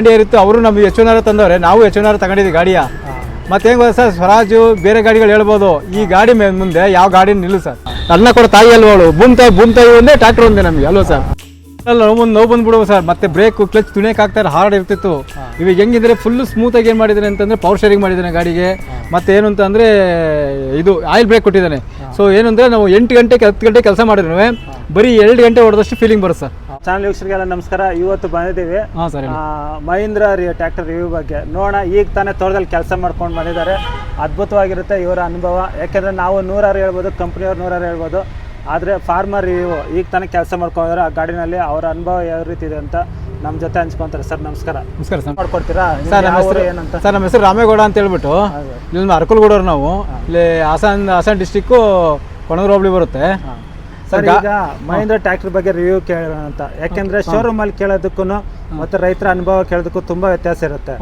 ಗಾಡಿ ಇರುತ್ತೆ ಅವರು ನಮ್ಗೆ H1R ತಂದವ್ರೆ, ನಾವು H1R ತಗೊಂಡಿದ್ದೀವಿ ಗಾಡಿಯ. ಮತ್ತೆ ಹೆಂಗ್ ಗೊತ್ತಾ ಸರ್, ಸ್ವರಾಜು ಬೇರೆ ಗಾಡಿಗಳು ಹೇಳ್ಬೋದು, ಈ ಗಾಡಿ ಮುಂದೆ ಯಾವ ಗಾಡಿ ನಿಲ್ಲು ಸರ್. ಅನ್ನ ಕೂಡ ತಾಯಿ ಅಲ್ವಳು, ಭೂಮ್ ತಾಯಿ ಒಂದೇ, ಟ್ರ್ಯಾಕ್ಟರ್ ಒಂದೇ ನಮಗೆ ಅಲ್ವಾ ಸರ್. ನೋವು ಬಂದ್ಬಿಡುವ ಸರ್. ಮತ್ತೆ ಬ್ರೇಕ್ ಕ್ಲಚ್ ತುಣಿಯಕ್ಕೆ ಆಗ್ತಾರೆ, ಹಾರ್ಡ್ ಇರ್ತಿತ್ತು. ಇವಾಗ ಹೆಂಗಿದ್ರೆ ಫುಲ್ ಸ್ಮೂತ್ ಆಗಿ ಏನ್ ಮಾಡಿದಾನೆ ಅಂತಂದ್ರೆ ಪವರ್ ಶೇರಿಂಗ್ ಮಾಡಿದ್ದಾನೆ ಗಾಡಿಗೆ. ಮತ್ತೆ ಏನು ಅಂತ ಅಂದ್ರೆ ಇದು ಆಯಿಲ್ ಬ್ರೇಕ್ ಕೊಟ್ಟಿದ್ದಾನೆ. ಸೊ ಏನು ಅಂದ್ರೆ ನಾವು 8 ಗಂಟೆಗೆ 10 ಗಂಟೆ ಕೆಲಸ ಮಾಡಿದ್ರು ಬರೀ 2 ಗಂಟೆ ಹೊಡೆದಷ್ಟು ಫೀಲಿಂಗ್ ಬರುತ್ತೆ ಸರ್. ಚಾನಲ್ ವೀಕ್ಷಕರಿಗೆಲ್ಲ ನಮಸ್ಕಾರ. ಇವತ್ತು ಬಂದಿದ್ದೀವಿ ಮಹೀಂದ್ರ ಟ್ರ್ಯಾಕ್ಟರ್ ರಿವ್ಯೂ ಬಗ್ಗೆ ನೋಡೋಣ. ಈಗ ತಾನೇ ತೋಟದಲ್ಲಿ ಕೆಲಸ ಮಾಡ್ಕೊಂಡು ಬಂದಿದ್ದಾರೆ. ಅದ್ಭುತವಾಗಿರುತ್ತೆ ಇವರ ಅನುಭವ. ಯಾಕೆಂದ್ರೆ ನಾವು 100 ಹೇಳ್ಬೋದು, ಕಂಪ್ನಿಯವ್ರು 100 ಹೇಳ್ಬೋದು, ಆದರೆ ಫಾರ್ಮರ್ ರಿವ್ಯೂ ಈಗ ತಾನೇ ಕೆಲಸ ಮಾಡ್ಕೊಂಡಿದ್ದಾರೆ ಆ ಗಾಡಿನಲ್ಲಿ. ಅವರ ಅನುಭವ ಯಾವ ರೀತಿ ಇದೆ ಅಂತ ನಮ್ಮ ಜೊತೆ ಹಂಚ್ಕೊಂತಾರೆ. ಸರ್ ನಮಸ್ಕಾರ. ನಮಸ್ಕಾರ ಸರ್. ಮಾಡ್ಕೊಡ್ತೀರಾ ಸರ್? ಸರ್ ನಮ್ಮ ಹೆಸರು ರಾಮೇಗೌಡ ಅಂತ ಹೇಳ್ಬಿಟ್ಟು, ಇಲ್ಲಿ ಅರಕಲ್ಗೂಡವ್ರು ನಾವು. ಇಲ್ಲಿ ಹಾಸನ ಡಿಸ್ಟಿಕ್ಕು ಕೊಣಗೂರು ಹೋಬಳಿ ಬರುತ್ತೆ ಸರ್. ಈಗ ಮಹೀಂದ್ರ ಟ್ರ್ಯಾಕ್ಟರ್ ಬಗ್ಗೆ ರಿವ್ಯೂ ಕೇಳೋಣ ಅಂತ. ಯಾಕೆಂದ್ರೆ ಶೋರೂಮ್ ಅಲ್ಲಿ ಕೇಳೋದಕ್ಕೂ ಮತ್ತೆ ರೈತರ ಅನುಭವ ಕೇಳೋದಕ್ಕೂ ತುಂಬಾ ವ್ಯತ್ಯಾಸ ಇರುತ್ತೆ.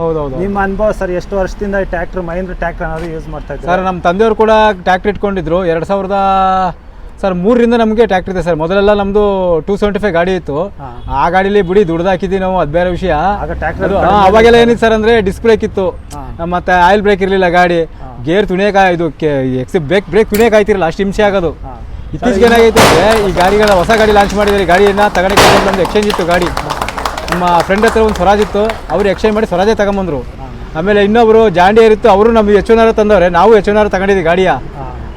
ನಿಮ್ಮ ಅನುಭವ ಸರ್, ಎಷ್ಟು ವರ್ಷದಿಂದ ಈ ಟ್ರ್ಯಾಕ್ಟರ್ ಮಹೀಂದ್ರ ಟ್ರ್ಯಾಕ್ಟರ್ ಅನ್ನೋದು ಯೂಸ್ ಮಾಡ್ತಾ ಇದ್ದಾರೆ? ಸರ್ ನಮ್ಮ ತಂದೆಯವರು ಕೂಡ ಟ್ರ್ಯಾಕ್ಟರ್ ಇಟ್ಕೊಂಡಿದ್ರು 2003ರಿಂದ ನಮಗೆ ಟ್ರ್ಯಾಕ್ಟರ್ ಇದೆ ಸರ್. ಮೊದಲೆಲ್ಲ ನಮ್ಮದು 275 ಗಾಡಿ ಇತ್ತು. ಆ ಗಾಡಿಲಿ ಬಿಡಿ ದುಡ್ದು ಹಾಕಿದ್ವಿ ನಾವು, ಅದು ಬೇರೆ ವಿಷಯ. ಅವಾಗೆಲ್ಲ ಏನಿತ್ತು ಸರ್ ಅಂದ್ರೆ ಡಿಸ್ಕ್ ಬ್ರೇಕ್ ಇತ್ತು, ಮತ್ತೆ ಆಯಿಲ್ ಬ್ರೇಕ್ ಇರಲಿಲ್ಲ. ಗಾಡಿ ಗೇರ್ ತುಣಿಯಕ್ಕೆ ಇದು ಬ್ರೇಕ್ ತುಣಿಯಕ್ಕೆ ಆಯ್ತಿರಲ್ಲ, ಅಷ್ಟು ಹಿಂಸೆ ಆಗೋದು. ಇತ್ತೀಚೆಗೆ ಏನಾಗೈತೆ ಅಂದರೆ ಈ ಗಾಡಿಗಳ ಹೊಸ ಗಾಡಿ ಲಾಂಚ್ ಮಾಡಿದ್ದಾರೆ. ಗಾಡಿಯನ್ನು ತಗೊಂಡಕ್ಕೆ ನಮ್ದು ಎಕ್ಸ್ಚೇಂಜ್ ಇತ್ತು ಗಾಡಿ. ನಮ್ಮ ಫ್ರೆಂಡ್ ಹತ್ರ ಒಂದು ಸ್ವರಾಜ್ ಇತ್ತು, ಅವರು ಎಕ್ಸ್ಚೇಂಜ್ ಮಾಡಿ ಸ್ವರಾಜೇ ತಗೊಂಬಂದ್ರು. ಆಮೇಲೆ ಇನ್ನೊಬ್ರು ಜಾಂಡಿಯರ್ ಇತ್ತು, ಅವರು ನಮ್ಗೆ H1R ತಂದವ್ರೆ, ನಾವು H1R ತಗೊಂಡಿದ್ದೀವಿ ಗಾಡಿಯ.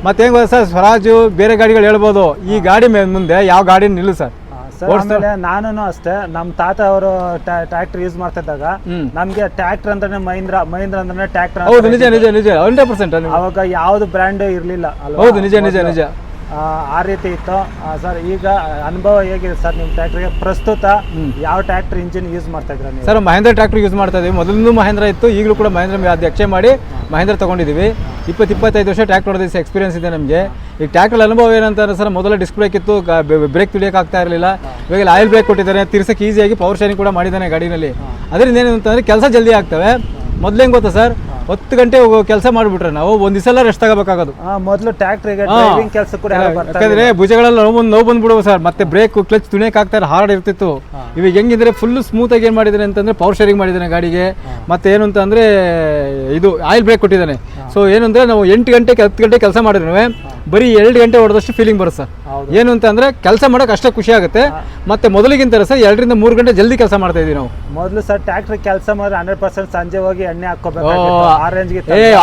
ಮತ್ತೆ ಹೆಂಗ್ ಗೊತ್ತಾ ಸರ್, ಸ್ವರಾಜು ಬೇರೆ ಗಾಡಿಗಳು ಹೇಳ್ಬೋದು, ಈ ಗಾಡಿ ಮುಂದೆ ಯಾವ ಗಾಡಿ ನಿಲ್ಲು ಸರ್. ನಾನು ಅಷ್ಟೇ, ನಮ್ಮ ತಾತ ಅವರು ಟ್ರ್ಯಾಕ್ಟರ್ ಯೂಸ್ ಮಾಡ್ತಾ ಇದ್ದಾಗ ನಮ್ಗೆ ಟ್ರ್ಯಾಕ್ಟರ್ ಅಂದ್ರೆ ಮಹೀಂದ್ರ ಅಂದ್ರೆ ಟ್ರ್ಯಾಕ್ಟರ್. ಹೌದು, ನಿಜ 100%. ಅವಾಗ ಯಾವ್ದು ಬ್ರ್ಯಾಂಡ್ ಇರ್ಲಿಲ್ಲ. ಹೌದು, ನಿಜ ಆ ರೀತಿ ಇತ್ತು ಸರ್. ಈಗ ಅನುಭವ ಹೇಗಿದೆ ಸರ್ ನಿಮ್ಮ ಟ್ರ್ಯಾಕ್ಟರ್ಗೆ? ಪ್ರಸ್ತುತ ಯಾವ ಟ್ರ್ಯಾಕ್ಟರ್ ಇಂಜಿನ್ ಯೂಸ್ ಮಾಡ್ತಾ ಇದ್ರ ನೀವು? ಸರ್ ಮಹೇಂದ್ರ ಟ್ರ್ಯಾಕ್ಟರ್ ಯೂಸ್ ಮಾಡ್ತಾ ಇದೀವಿ. ಮೊದಲಿಂದ ಮಹೇಂದ್ರ ಇತ್ತು, ಈಗಲೂ ಕೂಡ ಮಹೇಂದ್ರ ಅಧ್ಯಕ್ಷೆ ಮಾಡಿ ಮಹೇಂದ್ರ ತಗೊಂಡಿದ್ದೀವಿ. 20-25 ವರ್ಷ ಟ್ರ್ಯಾಕ್ಟರ್ ಹೊಡೆದ ಎಕ್ಸ್ಪೀರಿಯನ್ಸ್ ಇದೆ ನಮಗೆ. ಈ ಟ್ರ್ಯಾಕ್ಟರ್ ಅನುಭವ ಏನಂತಾರೆ ಸರ್, ಮೊದಲ ಡಿಸ್ಕ್ ಬ್ರೇಕ್ ಇತ್ತು, ಬ್ರೇಕ್ ತುಳಿಯಕ್ಕೆ ಆಗ್ತಾ ಇರಲಿಲ್ಲ. ಇವಾಗ ಆಯಿಲ್ ಬ್ರೇಕ್ ಕೊಟ್ಟಿದ್ದಾನೆ, ತಿರ್ಸಕ್ಕೆ ಈಸಿಯಾಗಿ ಪವರ್ ಶೇರಿಂಗ್ ಕೂಡ ಮಾಡಿದ್ದಾನೆ ಗಾಡಿನಲ್ಲಿ. ಅದರಿಂದ ಏನಂತಂದ್ರೆ ಕೆಲಸ ಜಲ್ದಿ ಆಗ್ತವೆ. ಮೊದಲು ಹೆಂಗ್ ಗೊತ್ತಾ ಸರ್, 10 ಗಂಟೆ ದಿವಸ ಮಾಡಿಬಿಟ್ರೆ ನಾವು ಒಂದು ದಿವಸ ರೆಸ್ಟ್ ತಗೋಬೇಕಾಗೋದು. ಮೊದಲು ಟ್ರ್ಯಾಕ್ಟರ್ಗೆ ಡ್ರೈವಿಂಗ್ ಕೆಲಸ ಕೂಡ ಯಾಕಂದ್ರೆ ಭುಜಗಳೆಲ್ಲ ನೋವು ಬಂದ್ಬಿಡುವ ಸರ್. ಮತ್ತೆ ಬ್ರೇಕ್ ಕ್ಲಚ್ ತುಣಿಯಕ್ಕೆ ಆಗ್ತಾರೆ, ಹಾರ್ಡ್ ಇರ್ತಿತ್ತು. ಇವಾಗ ಹೆಂಗಿದ್ರೆ ಫುಲ್ ಸ್ಮೂತ್ ಆಗಿ ಏನ್ ಮಾಡಿದಾನೆ ಅಂತಂದ್ರೆ ಪವರ್ ಶೇರಿಂಗ್ ಮಾಡಿದ್ದಾನೆ ಗಾಡಿಗೆ. ಮತ್ತೆ ಏನು ಅಂತ ಅಂದ್ರೆ ಇದು ಆಯಿಲ್ ಬ್ರೇಕ್ ಕೊಟ್ಟಿದ್ದಾನೆ. ಸೊ ಏನು ಅಂದ್ರೆ ನಾವು 8 ಗಂಟೆಗೆ 10 ಗಂಟೆ ಕೆಲಸ ಮಾಡಿದ್ರು ಬರೀ 2 ಗಂಟೆ ಹೊಡೆದಷ್ಟು ಫೀಲಿಂಗ್ ಬರುತ್ತೆ ಸರ್. ಏನು ಅಂತ ಅಂದ್ರೆ ಕೆಲಸ ಮಾಡಕ್ ಅಷ್ಟೇ ಖುಷಿ ಆಗುತ್ತೆ. ಮತ್ತೆ ಮೊದಲಿಗಿಂತ ಸರ್ 2 ರಿಂದ 3 ಗಂಟೆ ಜಲ್ದಿ ಕೆಲಸ ಮಾಡ್ತಾ ಇದೀವಿ ನಾವು. ಮೊದಲು ಸರ್ ಟ್ರ್ಯಾಕ್ಟರ್ ಕೆಲಸ ಮಾಡಿದ್ರೆ 100% ಸಂಜೆ ಹೋಗಿ ಎಣ್ಣೆ ಹಾಕೋಬೇಕು.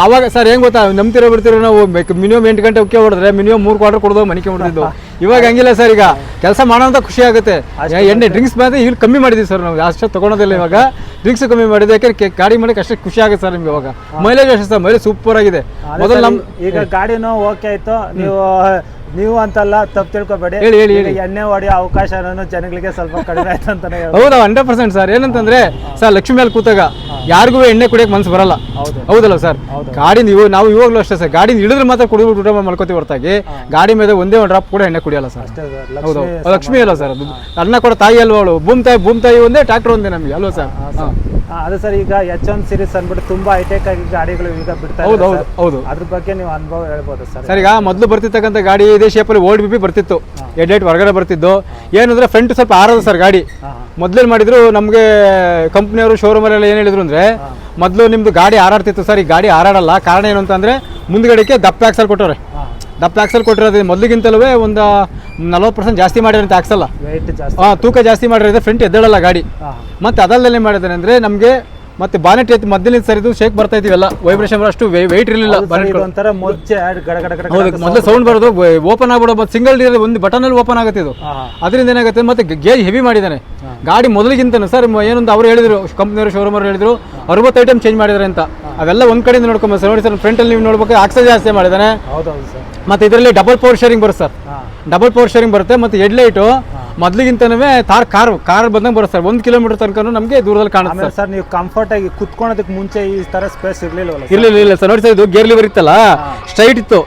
ಅವಾಗ ಸರ್ ಹೆಂಗ್ ಗೊತ್ತಾ, ನಂಬ್ತಿರೋ ಬಿಡ್ತಿರೋ ನಾವು ಮಿನಿಮಮ್ 8 ಗಂಟೆ ಉಕ್ಕೆ ಹೊಡೆದ್ರೆ ಮಿನಿಮಮ್ 3 ಕ್ವಾರ್ಟರ್ ಕೊಡೋದು ಮನಿಕೆ ಹೊಡೆದಿದ್ದು. ಇವಾಗ ಹಂಗಿಲ್ಲ ಸರ್, ಈಗ ಕೆಲಸ ಮಾಡೋಂತ ಖುಷಿ ಆಗುತ್ತೆ. ಎಣ್ಣೆ ಡ್ರಿಂಕ್ಸ್ ಬಂದ್ರೆ ಈಗ ಕಮ್ಮಿ ಮಾಡಿದೀವಿ ಸರ್ ನಾವು, ಅಷ್ಟೇ ತಗೊಳೋದಿಲ್ಲ ಇವಾಗ. ಡ್ರಿಂಕ್ಸ್ ಕಮ್ಮಿ ಮಾಡಿದೆ, ಯಾಕೆ ಗಾಡಿ ಮಾಡಕ್ಕೆ ಅಷ್ಟೇ ಖುಷಿ ಆಗುತ್ತೆ ಸರ್ ನಿಮ್ಗೆ. ಇವಾಗ ಮೈಲೇಜ್ ಅಷ್ಟೇ ಸರ್, ಮೈಲೇಜ್ ಸೂಪರ್ ಆಗಿದೆ. ಮೊದಲು ಈಗ ಗಾಡಿನೂ ಓಕೆ ಆಯ್ತು, ನೀವು ಅಂತಲ್ಲ ತಪ್ಪು ತಿಳ್ಕೊಬೇಡಿ. ಎಣ್ಣೆ ಹೊಡೆಯೋ ಅವಕಾಶ ಜನಗಳಿಗೆ ಸ್ವಲ್ಪ ಕಡಿಮೆ ಆಯ್ತು ಅಂತಾನೆ. ಹೌದಾ, 100% ಸರ್. ಏನಂತಂದ್ರೆ ಸರ್, ಲಕ್ಷ್ಮಿ ಮೇಲೆ ಕೂತಾಗ ಯಾರಿಗೂ ಎಣ್ಣೆ ಕುಡಿಯಕ್ಕೆ ಮನ್ಸು ಬರಲ್ಲ, ಹೌದಲ್ಲ ಸರ್. ಗಾಡಿ ನಾವು ಇವಾಗಲೂ ಅಷ್ಟೇ ಸರ್, ಗಾಡಿ ಹಿಡಿದ್ರೆ ಮಾತ್ರ ಕುಡಿದ್ಬಿಟ್ಟು ಊಟ ಮಾಡ್ಕೋತೀವಿ ಹೊರತಾಗಿ ಗಾಡಿ ಮೇಲೆ ಒಂದೇ ಒಂದು ಡ್ರಾಪ್ ಕೂಡ ಎಣ್ಣೆ ಕುಡಿಯಲ್ಲ ಸರ್. ಹೌದು, ಲಕ್ಷ್ಮಿ ಅಲ್ಲ ಸರ್, ಅದು ಅನ್ನ ಕೂಡ ತಾಯಿ ಅಲ್ವಳು. ಭೂಮ್ ತಾಯಿ ಒಂದೇ, ಟ್ರ್ಯಾಕ್ಟರ್ ಒಂದೇ ನಮಗೆ ಅಲ್ವಾ ಸರ್. ಅದೇ ಸರ್, ಈಗ H1 ಸೀರೀಸ್ ಅಂದ್ಬಿಟ್ಟು ತುಂಬಾ ಹೈಟೆಕ್ ಆಗಿ ಗಾಡಿಗಳು ಈಗ ಬಿಡ್ತಾ ಹೌದು ಹೌದು. ಅದ್ರ ಬಗ್ಗೆ ನೀವು ಅನುಭವ ಹೇಳ್ಬೋದು ಸರ್? ಸರ್, ಈಗ ಮೊದಲು ಬರ್ತಿರ್ತಕ್ಕಂಥ ಗಾಡಿ ಇದೇ ಶೇಪಲ್ಲಿ ಓಲ್ಡ್ BP ಬರ್ತಿತ್ತು, ಹೆಡ್ಲೈಟ್ ಹೊರಗಡೆ ಬರ್ತಿದ್ದು. ಏನಂದ್ರೆ ಫ್ರಂಟ್ ಸ್ವಲ್ಪ ಆರೋದು ಸರ್ ಗಾಡಿ. ಮೊದ್ಲೇನ್ ಮಾಡಿದ್ರು ನಮಗೆ ಕಂಪ್ನಿಯವರು ಶೋರೂಮಲ್ಲೆಲ್ಲ ಏನು ಹೇಳಿದ್ರು ಅಂದ್ರೆ, ಮೊದಲು ನಿಮ್ದು ಗಾಡಿ ಹಾರಾಡ್ತಿತ್ತು ಸರ್, ಈ ಗಾಡಿ ಹಾರಾಡಲ್ಲ. ಕಾರಣ ಏನು ಅಂತಂದ್ರೆ ಮುಂದ್ಗಡೆಗೆ ದಪ್ಪ ಆಕ್ಸಲ್ ಕೊಟ್ಟವ್ರೆ. ದಪ್ಪ ಆಕ್ಸಲ್ ಕೊಟ್ಟಿರೋದು ಮೊದಲಿಗಿಂತಲೂ ಒಂದು 40% ಜಾಸ್ತಿ ಮಾಡಿರೋಂಥ ಆಕ್ಸಲ್ಲ, ತೂಕ ಜಾಸ್ತಿ ಮಾಡಿರೋದು. ಫ್ರಂಟ್ ಎದ್ದೇಳಲ್ಲ ಗಾಡಿ. ಮತ್ತೆ ಅದಲ್ಲೇ ಮಾಡಿದಾರೆ ಅಂದ್ರೆ ನಮಗೆ ಮತ್ತೆ ಬಾನೆಟ್ ಎತ್ತಿ ಮಧ್ಯದಲ್ಲಿ ಸರ್ ಇದು ಶೇಕ್ ಬರ್ತಾ ಇದೀವಲ್ಲ, ವೈಬ್ರೇಷನ್ ಅಷ್ಟು ವೆಯ್ಟ್ ಇರಲಿಲ್ಲ. ಮೊದಲು ಸೌಂಡ್ ಬರೋದು, ಓಪನ್ ಆಗ್ಬಿಡೋ ಸಿಂಗಲ್ ಒಂದು ಬಟನ್ ಅಲ್ಲಿ ಓಪನ್ ಆಗುತ್ತೆ ಇದು. ಅದರಿಂದ ಏನಾಗುತ್ತೆ, ಮತ್ತೆ ಗೇಜ್ ಹೆವಿ ಮಾಡಿದ್ದಾನೆ ಗಾಡಿ ಮೊದಲಿಗಿಂತ ಸರ್. ಏನೊಂದು ಅವ್ರು ಹೇಳಿದ್ರು, ಕಂಪ್ನಿಯವರು ಶೋರೂಮ್ ಅವರು ಹೇಳಿದ್ರು 60 ಐಟಮ್ ಚೇಂಜ್ ಮಾಡಿದಾರೆ ಅಂತ. ಅವೆಲ್ಲ ಒಂದ್ ಕಡೆಯಿಂದ ನೋಡ್ಕೊಂಬ ಸರ್. ನೋಡಿ ಸರ್, ಫ್ರಂಟ್ ಅಲ್ಲಿ ನೀವು ನೋಡ್ಬೇಕು, ಆಕ್ಸಲ್ ಜಾಸ್ತಿ ಮಾಡಿದಾನೆ. ಮತ್ತೆ ಇದರಲ್ಲಿ ಡಬಲ್ ಪವರ್ ಶೇರಿಂಗ್ ಬರುತ್ತೆ ಸರ್, ಡಬಲ್ ಪವರ್ ಶೇರಿಂಗ್ ಬರುತ್ತೆ. ಮತ್ತೆ ಹೆಡ್ಲೈಟು ಮೊದಲಿಗಿಂತನೂ ಕಾರ್ ಬಂದಂಗೆ ಬರುತ್ತೆ ಸರ್. 1 ಕಿಲೋಮೀಟರ್ ತನಕ ನಮಗೆ ದೂರದಲ್ಲಿ ಕಾಣುತ್ತೆ ಸರ್. ನೀವು ಕಂಫರ್ಟ್ ಆಗಿ ಕುತ್ಕೊಳ್ಳೋದಕ್ಕೆ ಮುಂಚೆ ಈ ತರ ಸ್ಪೇಸ್ ಇರಲಿಲ್ಲ ಸರ್. ನೋಡಿ ಸರ್, ಇದು ಗೇರ್ ಲಿವರ್ ಇತ್ತಲ್ಲ, ಸ್ಟ್ರೈಟ್ ಇತ್ತು,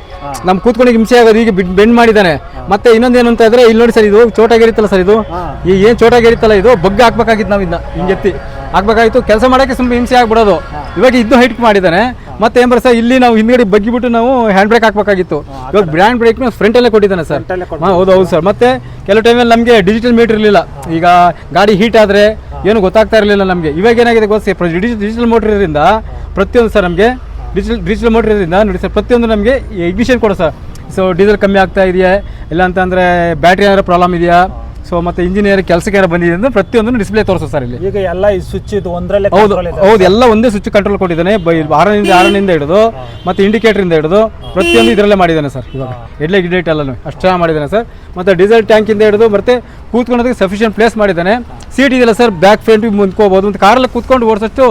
ನಮ್ ಕೂತ್ಕೊಂಡು ಹಿಂಸೆ ಆಗೋದು. ಈಗ ಬೆಂಡ್ ಮಾಡಿದ್ದಾನೆ. ಮತ್ತೆ ಇನ್ನೊಂದೇನು ಅಂತ ಇದ್ರೆ, ಇಲ್ಲಿ ನೋಡಿ ಸರ್, ಇದು ಚೋಟಾಗಿರುತ್ತಲ್ಲ ಸರ್, ಇದು ಏನ್ ಚೋಟಾಗಿರುತ್ತಲ್ಲ, ಇದು ಬಗ್ಗ ಹಾಕ್ಬೇಕಾಗಿತ್ತು ನಾವು. ಇದನ್ನ ಹಿಂಗೆತ್ತಿ ಹಾಕ್ಬೇಕಾಗಿತ್ತು, ಕೆಲಸ ಮಾಡಕ್ಕೆ ಸುಮ್ಮನೆ ಹಿಂಸೆ ಆಗ್ಬಿಡೋದು. ಇವಾಗ ಇದು ಹೈಟ್ ಮಾಡಿದ್ದಾನೆ. ಮತ್ತೆ ಏನ್ ಬರ ಸರ್, ಇಲ್ಲಿ ನಾವು ಹಿಂದ್ಗಡೆ ಬಗ್ಗಿಬಿಟ್ಟು ನಾವು ಹ್ಯಾಂಡ್ ಬ್ರೇಕ್ ಹಾಕ್ಬೇಕಾಗಿತ್ತು. ಇವಾಗ ಬ್ರ್ಯಾಂಡ್ ಬ್ರೇಕ್ ಫ್ರಂಟ್ ಅಲ್ಲೇ ಕೊಟ್ಟಿದ್ದಾನೆ ಸರ್. ಹೌದು ಸರ್. ಮತ್ತೆ ಕೆಲವು ಟೈಮಲ್ಲಿ ನಮಗೆ ಡಿಜಿಟಲ್ ಮೀಟರ್ ಇರಲಿಲ್ಲ. ಈಗ ಗಾಡಿ ಹೀಟ್ ಆದ್ರೆ ಏನು ಗೊತ್ತಾಗ್ತಾ ಇರಲಿಲ್ಲ ನಮಗೆ. ಇವಾಗ ಏನಾಗಿದೆ ಗೊತ್ತಾ, ಡಿಜಿಟಲ್ ಮೋಟರ್ ಇರೋದ್ರಿಂದ ಪ್ರತಿಯೊಂದು ಸರ್ ನಮಗೆ ಡಿಜಿಟಲ್ ಮೋಟರ್ ಇರೋದ್ರಿಂದ ನೋಡಿ ಸರ್, ಪ್ರತಿಯೊಂದು ನಮಗೆ ಇಗ್ನಿಷನ್ ಕೊಡೋ ಸರ್. ಸೊ ಡೀಸೆಲ್ ಕಮ್ಮಿ ಆಗ್ತಾ ಇದೆಯಾ ಇಲ್ಲ ಅಂತಂದರೆ ಬ್ಯಾಟ್ರಿ ಏನಾದ್ರು ಪ್ರಾಬ್ಲಮ್ ಇದೆಯಾ, ಸೊ ಮತ್ತೆ ಇಂಜಿನಿಯರ್ ಕೆಲಸಕ್ಕೆ ಯಾರು ಬಂದಿದೆ ಅಂದ್ರೆ ಪ್ರತಿಯೊಂದು ಡಿಸ್ಪ್ಲೇ ತೋರಿಸೋ ಸರ್ ಇಲ್ಲಿ. ಈಗ ಎಲ್ಲ ಈ ಸ್ವಿಚ್ ಇದು ಒಂದರಲ್ಲೇ ಹೌದು ಎಲ್ಲ ಒಂದೇ ಸ್ವಿಚ್ ಕಂಟ್ರೋಲ್ ಕೊಟ್ಟಿದ್ದಾನೆ. ಆರನಿಂದ ಹಿಡಿದು ಮತ್ತೆ ಇಂಡಿಕೇಟರ್ ಇಂದ ಹಿಡಿದು ಪ್ರತಿಯೊಂದು ಇದರಲ್ಲೇ ಮಾಡಿದ್ದಾನೆ ಸರ್. ಇವಾಗ ಹೆಡ್ಲೈಟ್ ಗಿಡ್ಲೈಟ್ ಎಲ್ಲನೂ ಅಷ್ಟು ಚೆನ್ನಾಗಿ ಮಾಡಿದ್ದಾನೆ ಸರ್. ಮತ್ತೆ ಡೀಸೆಲ್ ಟ್ಯಾಂಕ್ ಇಂದ ಹಿಡಿದು ಮತ್ತೆ ಕೂತ್ಕೊಳ್ಳೋದಕ್ಕೆ ಸಫಿಷಿಯಂಟ್ ಪ್ಲೇಸ್ ಮಾಡಿದ್ದಾನೆ. ಸೀಟ್ ಇದೆಯಲ್ಲ ಸರ್, ಬ್ಯಾಕ್ ಫ್ರಂಟ್ ಮುಂದ್ಕೋಬಹುದು. ಒಂದು ಕಾರಲ್ಲಿ ಕೂತ್ಕೊಂಡು ಓಡಿಸೋಷ್ಟು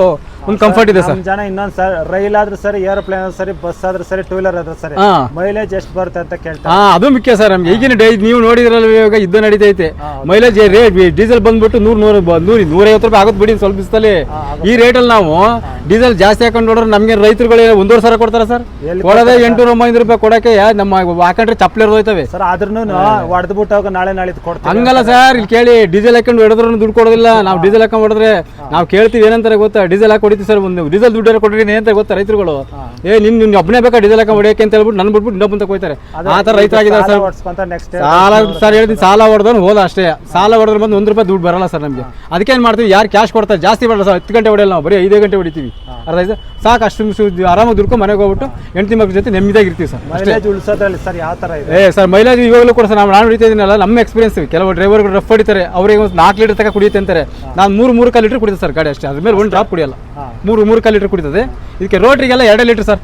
ಒಂದು ಕಂಫರ್ಟ್ ಇದೆ ಸರ್. ಜನ ಇನ್ನೊಂದು ಸರ್, ರೈಲ್ ಆದ್ರೂ ಸರಿ, ಏರೋಪ್ಲೇನ್ ಆದ್ರೂ ಸರಿ, ಬಸ್ ಆದ್ರೂ ಸರಿ, ಟೂ ವೀಲರ್ ಆದ್ರೂ ಸರಿ, ಮೈಲೇಜ್ ಎಷ್ಟು ಬರುತ್ತೆ ಅಂತ ಕೇಳ್ತಾರೆ. ಅದು ಮುಖ್ಯ ಸರ್ ನಮ್ಗೆ. ಈಗಿನ ನೀವು ನೋಡಿದ್ರಲ್ಲ ಇವಾಗ ಇದ್ದು ನಡೀತೈತೆ ಮೈಲೇಜ್ ರೇಟ್. ಡೀಸೆಲ್ ಬಂದ್ಬಿಟ್ಟು 150 ರೂಪಾಯಿ ಆಗುತ್ತೆ ಬಿಡಿ ಸ್ವಲ್ಪ ದಿವಸದಲ್ಲಿ. ಈ ರೇಟಲ್ಲಿ ನಾವು ಡೀಸೆಲ್ ಜಾಸ್ತಿ ಹಾಕೊಂಡು ನೋಡ್ರೆ ನಮ್ಗೆ ರೈತರುಗಳು 1,500 ಕೊಡ್ತಾರೆ ಸರ್. ಕೊಡೋದೇ 800-900 ರೂಪಾಯಿ ಕೊಡಕ್ಕೆ ನಮ್ಮ ಹಾಕೊಂಡ್ರೆ ಚಪ್ಪಲಿ ಹೋಯ್ತವೆ ಸರ್. ಆದ್ರೂ ಹೊಡೆದ್ಬಿಟ್ಟು ಹೋಗ ನಾಳೆ ಕೊಡ್ತೀವಿ ಹಂಗಲ್ಲ ಸರ್. ಇಲ್ಲಿ ಕೇಳಿ, ಡೀಸೆಲ್ ಹಾಕೊಂಡು ಹೊಡೆದ್ರು ದುಡ್ಡು ಕೊಡೋದಿಲ್ಲ. ನಾವು ಡೀಸೆಲ್ ಹಾಕೊಂಡು ಹೊಡೆದ್ರೆ ನಾವು ಕೇಳ್ತೀವಿ ಏನಂತಾರೆ ಗೊತ್ತಾ, ಡೀಸೆಲ್ ಹಾಕಿ ಹೊಡಿತೀವಿ ಸರ್, ಒಂದು ಡೀಸೆಲ್ ದುಡ್ಡು ಕೊಡ್ರಿ ಅಂತ ಗೊತ್ತಾ ರೈತರುಗಳು. ನಿನ್ ಒಬ್ಬನೇ ಬೇಕಾ ಡೀಸೆಲ್ ಹಾಕಿ ಹೊಡಿಯಕ್ಕೆ ಅಂತ ಹೇಳ್ಬಿಟ್ಟು ನನ್ ಬಿಟ್ಬಿಟ್ಟು ಇನ್ನೊಬ್ಬಂತ ಹೋಗ್ತಾರೆ. ಆ ಥರ ರೈತರಾಗಿದ್ದಾರೆ ಸರ್. ಸಾಲ ಸರ್ ಹೇಳ್ತೀನಿ, ಸಾಲ ಹೊಡೆದವನು ಹೋದ ಅಷ್ಟೇ. ಸಾಲ ಹೊಡೆದ್ರೆ ಬಂದು 1 ರೂಪಾಯಿ ದುಡ್ಡು ಬರಲ್ಲ ಸರ್ ನಮಗೆ. ಅದಕ್ಕೆ ಏನು ಮಾಡ್ತೀವಿ, ಯಾರು ಕ್ಯಾಶ್ ಕೊಡ್ತಾರೆ ಜಾಸ್ತಿ ಬರಲ್ಲ ಸರ್. 10 ಗಂಟೆ ಹೊಡೆಯಲ್ಲ ನಾವು, ಬರೀ 5 ಗಂಟೆ ಹೊಡಿತೀವಿ. ಅರ್ಧ ಸಾಕು, ಅಷ್ಟು ಆರಾಮಾಗಿ ದುಡ್ಕೊಂಡು ಮನೆಗೆ ಹೋಗ್ಬಿಟ್ಟು ಹೆಂಡತಿ ಮಕ್ಕಳ ಜೊತೆ ನೆಮ್ಮದಿಯಾಗಿರ್ತೀವಿ ಸರ್. ಮೈಲೇಜ್ ಉಳಿಸೋದ್ರಲ್ಲಿ ಸರ್ ಯಾವ ಥರ ಇದೆ? ಸರ್ ಮೈಲೇಜ್ ಇವಾಗಲೂ ಕೂಡ ಸರ್ ನಾನು ಹೊಡಿತಾ ಇದೀನಲ್ಲ, ನಮ್ಮ ಎಕ್ಸ್ಪೀರಿಯನ್ಸ್. ಕೆಲವು ಡ್ರೈವರ್ಗಳು ರಫ್ ಹೊಡಿತಾರೆ, ಅವ್ರಿಗೆ ಒಂದು 4 ಲೀಟರ್ ತನಕ ಕುಡಿಯುತ್ತೆ ಅಂತಾರೆ. ನಾನು 3 ಲೀಟರ್ ಕುಡಿತೆ ಸರ್ ಗಾಡಿ ಅಷ್ಟೇ. ಅದ್ರ ಮೇಲೆ 1 ಡ್ರಾಪ್ ಕುಡಿಯಲ್ಲ. 3 ಲೀಟರ್ ಕುಡಿತದೆ. ಇದಕ್ಕೆ ರೋಟ್ರಿಗೆಲ್ಲ 2 ಲೀಟರ್ ಸರ್.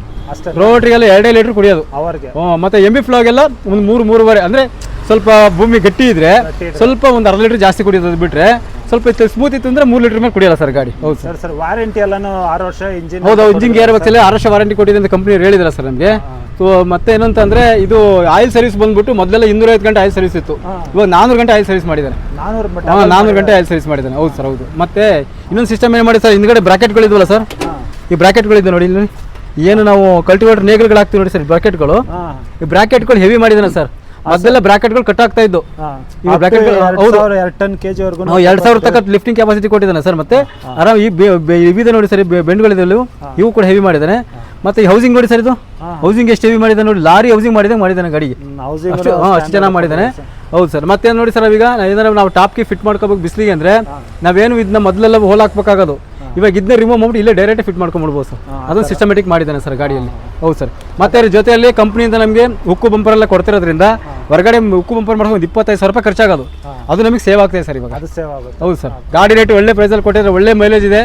ರೋಟ್ರಿಗೆಲ್ಲ 2 ಲೀಟರ್ ಕುಡಿಯೋದು ಅವ್ರಿಗೆ. ಮತ್ತೆ MB ಫ್ಲೋಗೆಲ್ಲ ಒಂದು 3-3.5 ಅಂದ್ರೆ ಸ್ವಲ್ಪ ಭೂಮಿ ಗಟ್ಟಿ ಇದ್ರೆ ಸ್ವಲ್ಪ ಒಂದು ಅರ್ಧ ಲೀಟರ್ ಜಾಸ್ತಿ ಕುಡಿಯೋದು ಬಿಟ್ರೆ, ಸ್ವಲ್ಪ ಸ್ಮೂತ್ ಇತ್ತು ಅಂದ್ರೆ 3 ಲೀಟರ್ ಮೇಲೆ ಕುಡಿಯಲ್ಲ ಸರ್ ಗಾಡಿ. ಹೌದು ಸರ್. ಸರ್ ವಾರಂಟಿ ಎಲ್ಲಾನು 6 ವರ್ಷ ಇಂಜಿನ್. ಹೌದು, ಇಂಜಿನ್ ಗೇರ್ ಬಾಕ್ಸ್ ಎಲ್ಲ 6 ವರ್ಷ ವಾರಂಟಿ ಕೊಟ್ಟಿದೆ ಅಂತ ಕಂಪ್ನಿ ಹೇಳಿದ್ರ ಸರ್ ನಮಗೆ. ಸೊ ಮತ್ತೆ ಏನಂತಂದ್ರೆ ಇದು ಆಯಿಲ್ ಸರ್ವಿಸ್ ಬಂದ್ಬಿಟ್ಟು ಮೊದಲೆಲ್ಲ 250 ಗಂಟೆ ಆಯಿಲ್ ಸರ್ವಿಸ್ ಇತ್ತು. ಇವಾಗ 400 ಗಂಟೆ ಆಯಿಲ್ ಸರ್ವಿಸ್ ಮಾಡಿದ್ದಾರೆ. 400 ಗಂಟೆ ಆಯಿಲ್ ಸರ್ವಿಸ್ ಮಾಡಿದ್ದಾನೆ. ಹೌದು ಸರ್. ಹೌದು. ಮತ್ತೆ ಇನ್ನೊಂದು ಸಿಸ್ಟಮ್ ಏನು ಮಾಡಿ ಸರ್, ಹಿಂದ್ಗಡೆ ಬ್ರಾಕೆಟ್ಗಳಿದ್ವಲ್ಲ ಸರ್, ಈ ಬ್ರಾಕೆಟ್ಗಳಿದ್ದೆ ನೋಡಿ ಇಲ್ಲಿ, ಏನು ನಾವು ಕಲ್ಟಿವೇಟರ್ ನೇಗಿಲ್ಗಳು ಹಾಕ್ತೀವಿ ನೋಡಿ ಸರ್, ಬ್ರಾಕೆಟ್ಗಳು. ಈ ಬ್ರಾಕೆಟ್ಗಳು ಹೆವಿ ಮಾಡಿದಾನೆ ಸರ್. ಮೊದಲೆಲ್ಲ ಬ್ರಾಕೆಟ್ಗಳು ಕಟ್ ಆಗ್ತಾ ಇದ್ದು. ಈಗ ಬ್ರಾಕೆಟ್ಗಳು 2 ಟನ್ ಕೆಜಿ ವರೆಗೂ 2000 ತನಕ ಲಿಫ್ಟಿಂಗ್ ಕೆಪಾಸಿಟಿ ಕೊಟ್ಟಿದ್ದಾನೆ ಸರ್. ಮತ್ತೆ ಆರಾಮ್ ಈ ಇವಿದೆ ನೋಡಿ ಸರ್, ಬೆಂಡ್ಗಳಿದೆ ಇವು ಕೂಡ ಹೆವಿ ಮಾಡಿದ್ದಾನೆ. ಮತ್ತೆ ಈ ಹೌಸಿಂಗ್ ನೋಡಿ ಸರ್, ಇದು ಹೌಸಿಂಗ್ ಎಷ್ಟು ಹೆವಿ ಮಾಡಿದ್ದಾನೆ ನೋಡಿ, ಲಾರಿ ಹೌಸಿಂಗ್ ಮಾಡಿದ್ದಾನೆ ಗಾಡಿಗೆ. ಅಷ್ಟು ಚೆನ್ನಾಗಿ ಮಾಡಿದ್ದಾನೆ. ಹೌದು ಸರ್. ಮತ್ತೆ ನೋಡಿ ಸರ್, ಈಗ ಏನಾದ್ರು ನಾವು ಟಾಪ್ಗೆ ಫಿಟ್ ಮಾಡ್ಕೋಬೇಕು ಬಿಸಿಲಿಗೆ ಅಂದ್ರೆ ನಾವೇನು ಇದನ್ನ ಮೊದಲೆಲ್ಲ ಹೋಲ್ ಹಾಕ್ಬೇಕಾಗೋದು. ಇವಾಗ ಇದನ್ನ ರಿಮೂವ್ ಮಾಡ್ಬಿಟ್ಟು ಇಲ್ಲೇ ಡೈರೆಕ್ಟ್ ಫಿಟ್ ಮಾಡ್ಕೊಂಡ್ಬಿಡ್ಬೋದು ಸರ್. ಅದೊಂದು ಸಿಸ್ಟಮೆಟಿಕ್ ಮಾಡಿದ್ದಾನೆ ಸರ್ ಗಾಡಿಯಲ್ಲಿ. ಹೌದು ಸರ್. ಮತ್ತೆ ಅದ್ರ ಜೊತೆಯಲ್ಲಿ ಕಂಪ್ನಿಯಿಂದ ನಮಗೆ ಉಕ್ಕು ಬಂಪರ್ ಎಲ್ಲ ಕೊಡ್ತಿರೋದ್ರಿಂದ ಹೊರಗಡೆ ಉಕ್ಕು ಬಂಪರ್ ಮಾಡ್ಕೊಂಡು 25,000 ರೂಪಾಯಿ ಖರ್ಚಾಗೋದು. ಅದು ನಮಗೆ ಸೇವ್ ಆಗ್ತದೆ ಸರ್ ಇವಾಗ. ಹೌದು ಸರ್. ಗಾಡಿ ರೇಟ್ ಒಳ್ಳೆ ಪ್ರೈಸಲ್ಲಿ ಕೊಟ್ಟಿದ್ರೆ ಒಳ್ಳೆ ಮೈಲೇಜ್ ಇದೆ.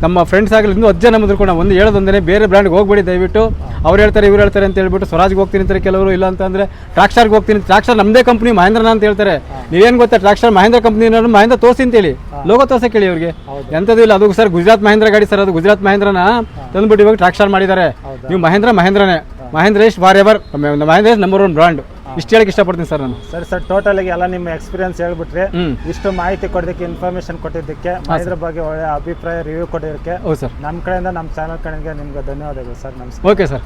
ನಮ್ಮ ಫ್ರೆಂಡ್ಸ್ ಆಗಲಿ ಇನ್ನೂ 10 ಜನ ಮುಂದ್ಕೊಂಡು ಒಂದು ಹೇಳೋದೊಂದೇ, ಬೇರೆ ಬ್ರ್ಯಾಂಡ್ಗೆ ಹೋಗ್ಬೇಡಿ ದಯವಿಟ್ಟು. ಅವ್ರು ಹೇಳ್ತಾರೆ ಇವ್ರು ಹೇಳ್ತಾರೆ ಅಂತ ಹೇಳ್ಬಿಟ್ಟು ಸ್ವರಾಜ್ಗೆ ಹೋಗ್ತೀನಿ ಅಂತಾರೆ ಕೆಲವರು, ಇಲ್ಲ ಅಂತಂದ್ರೆ ಟ್ರಾಕ್ಟರ್ಗೆ ಹೋಗ್ತೀನಿ. ಟ್ರಾಕ್ಟರ್ ನಮ್ಮದೇ ಕಂಪ್ನಿ ಮಹೇಂದ್ರನ ಅಂತ ಹೇಳ್ತಾರೆ. ನೀವೇನು ಗೊತ್ತಾ, ಟ್ರಾಕ್ಟರ್ ಮಹೇಂದ್ರ ಕಂಪ್ನಿ ಮಹೇಂದ್ರ ತೋರಿಸಿ ಅಂತೇಳಿ ಲೋಗೋ ತೋರ್ಸಕ್ಕೆ ಹೇಳಿ ಅವ್ರಿಗೆ. ಎಂಥದ್ದು ಇಲ್ಲ. ಅದು ಸರ್ ಗುಜರಾತ್ ಮಹೇಂದ್ರ ಗಾಡಿ ಸರ್. ಅದು ಗುಜರಾತ್ ಮಹೇಂದ್ರನ ತಂದ್ಬಿಟ್ಟು ಇವಾಗ ಟ್ರಾಕ್ಟರ್ ಮಾಡಿದ್ದಾರೆ. ನೀವು ಮಹೇಂದ್ರನೇ, ಮಹೇಂದ್ರೇಶ್ ಫಾರ್ ಎವರ್, ಮಹೇಂದ್ರೇಶ್ #1 ಬ್ರಾಂಡ್. ಇಷ್ಟು ಹೇಳಕ್ಕೆ ಇಷ್ಟಪಡ್ತೀನಿ ಸರ್ ನಾನು. ಸರ್ ಟೋಟಲ್ ಆಗಿ ಎಲ್ಲ ನಿಮ್ಮ ಎಕ್ಸ್ಪೀರಿಯನ್ಸ್ ಹೇಳ್ಬಿಟ್ರೆ, ಇಷ್ಟು ಮಾಹಿತಿ ಕೊಡೋದಕ್ಕೆ, ಇನ್ಫಾರ್ಮೇಶನ್ ಕೊಟ್ಟಿದ್ದಕ್ಕೆ, ಮಹೇಂದ್ರ ಬಗ್ಗೆ ಒಳ್ಳೆ ಅಭಿಪ್ರಾಯ ರಿವ್ಯೂ ಕೊಟ್ಟಿದ್ದಕ್ಕೆ, ಹೌದು ಸರ್, ನಮ್ಮ ಕಡೆಯಿಂದ ನಮ್ಮ ಚಾನಲ್ ಕಡೆಗೆ ನಿಮ್ಗೆ ಧನ್ಯವಾದಗಳು ಸರ್. ನಮಸ್ಕಾರ. Okay sir.